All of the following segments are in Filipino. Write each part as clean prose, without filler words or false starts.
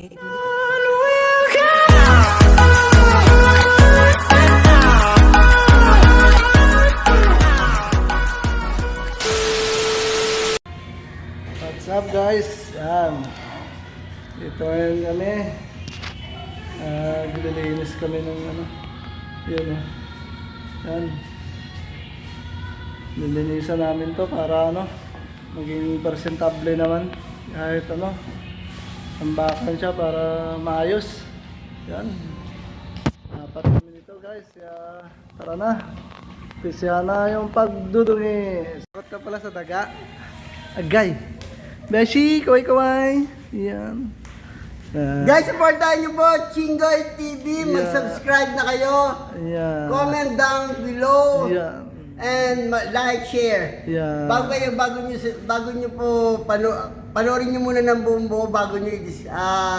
What's up guys? Yan. Ito ayun kami. Glilinis kami ng ano. Yun o. Yan. Lilinisan namin to para ano. Maging presentable naman. Kahit ano. Tambakan siya para maayos. Yan. Dapat kami nito guys. Tara na. Pisya na yung pagdudungi. Sakot ka pala sa daga. Agay. Beshi, kaway-kaway. Yan. Guys, supportahan nyo po Chingoy TV. Mag-subscribe na kayo. Yan. Comment down below. Yan. And like, share. Yan. Bago nyo po panoorin nyo muna ng buong buo bago nyo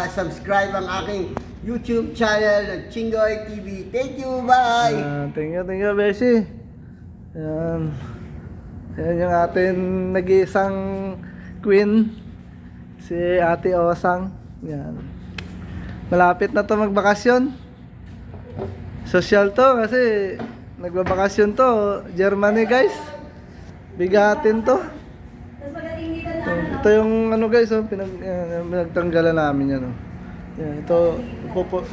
subscribe ang aking YouTube channel Chingoy TV. Thank you. Bye. Thank you, Beshi. Yan. Yan yung ating nag-iisang queen. Si Ate Osang. Yan. Malapit na to magbakasyon. Social to kasi nagbabakasyon to. Germany guys. Bigatin to. Ito yung ano guys, pinagtanggalan namin yan. Yan, ito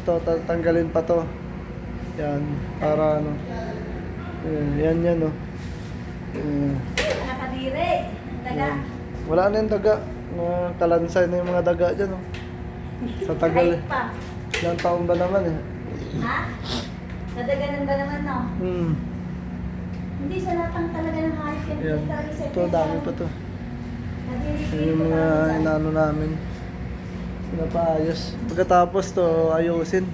tatanggalin pa to. Yan, para ano. Yan oh. Nakadire, daga. Wala na yung daga. Kalansay na yung mga daga dyan oh. Sa tagal eh. Pa. Ilang taon ba naman eh? Ha? Nadaganan ba naman no? Hindi sa latang talaga ng hayop yan. Yan. Talaga sa Ito, dami pa to. Yan yung mga inano namin. Pinapaayos. Pagkatapos to, ayusin.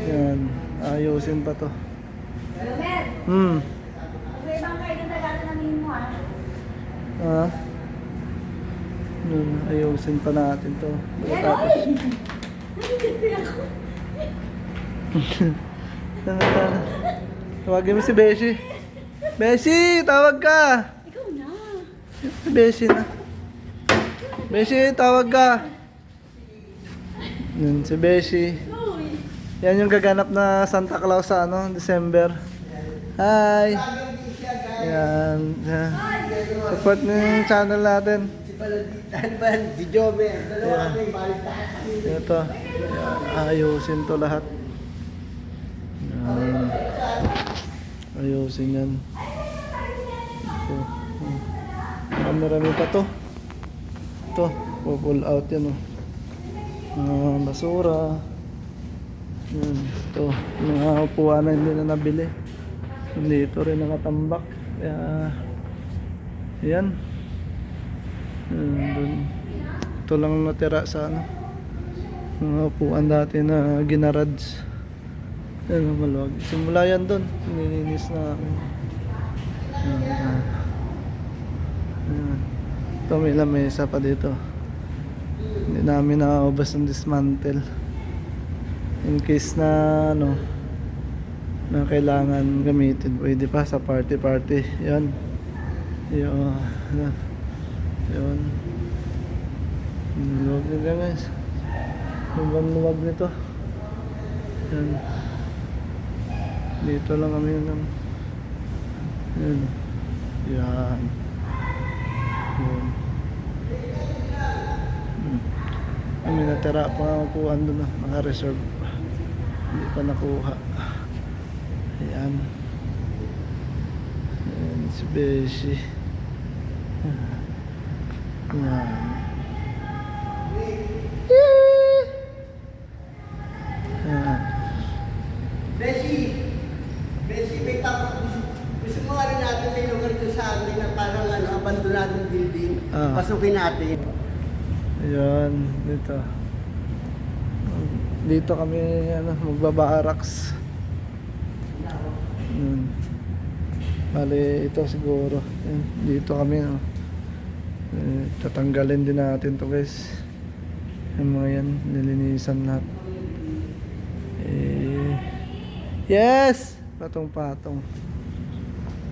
Yan. Ayusin pa to. Romer, mag-ibang kayo ng dagatan namin mo ha? Ayusin pa natin to. Pagkatapos. Tawagin mo si Beshi. Beshi, tawag ka. Ikaw na. Si Beshi na. Beshi, tawag ka. Yun, si Beshi. Yan yung gaganap na Santa Claus sa ano, December. Hi. Yan. Support niyo yung channel natin. Si Jomer. Dalawa kami balitaan. Ito. Ayusin to lahat. Yan. Ayusin yan. Ito. Marami pa to. Ito. Pull out yan oh. Basura. Yan. Ito. Mga upuan na hindi na nabili. Dito rin nakatambak. Kaya yan. Dun. Ito lang natira sa ano. Mga upuan dati na ginarads. Yan, maluwag. Simula yan doon. Nilinis na. Ito may lamesa pa dito. Hindi namin nakaubos ng dismantle. In case na ano na kailangan gamitin. Pwede pa sa party. Yan. Yun. Luwag nito guys. Luwag nito. Yan. Dito lang kami ng yan. Yan. Kami natira pa nga upuan doon na naka-reserve. Hindi pa nakuha. Ayan. Ayan si Beshi. Ayan. Ayan. Beshi, may tapos. Gusto mo rin natin may lugar ko sa amin na parang abandonadong building. Pasukin natin. Ayan, dito. Dito kami magbabaraks. Bali ito siguro. Ayan, dito kami tatanggalin din natin to guys. Yung mga yan, nilinisan lahat. Yes! Patong-patong.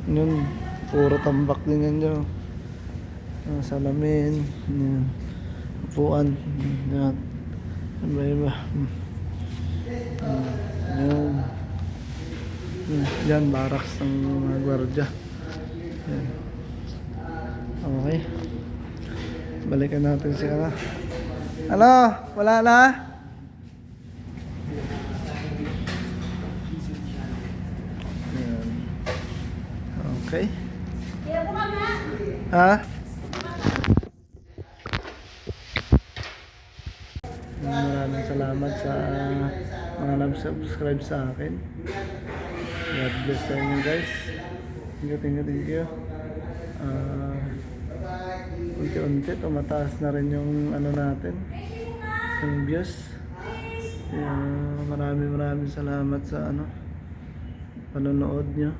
Yun, puro tambak din yan dyan. Salamin. Yan. upuan. Yan. Iba-iba. Yan. Yan, barracks ng mga gwardiya. Yan. Okay. Balikan natin si ano. Ano? Wala na? Yan. Okay. Kaya po ka nga. Ha? Maraming salamat sa mga nag-subscribe sa akin. God bless sa inyo guys. Thank you. Unti-unti tumataas na rin yung ano natin, yung views. Maraming salamat sa ano, panonood nyo.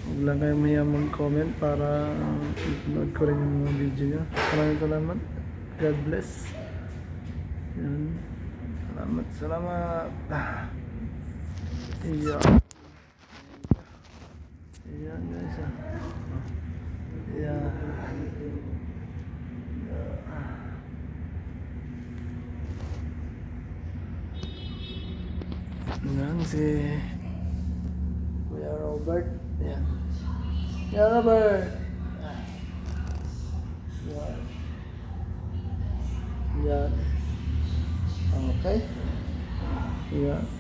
Huwag lang kayo mahiya mag-comment para ipanood ko rin yung mga video nyo. Maraming salamat. God bless. Yan. Salamat. Iya. Ayan guys. Ayan. Ayan si Kuya Robert. Ayan. Kuya Robert. Ayan. Ayan. Okay. Ayan.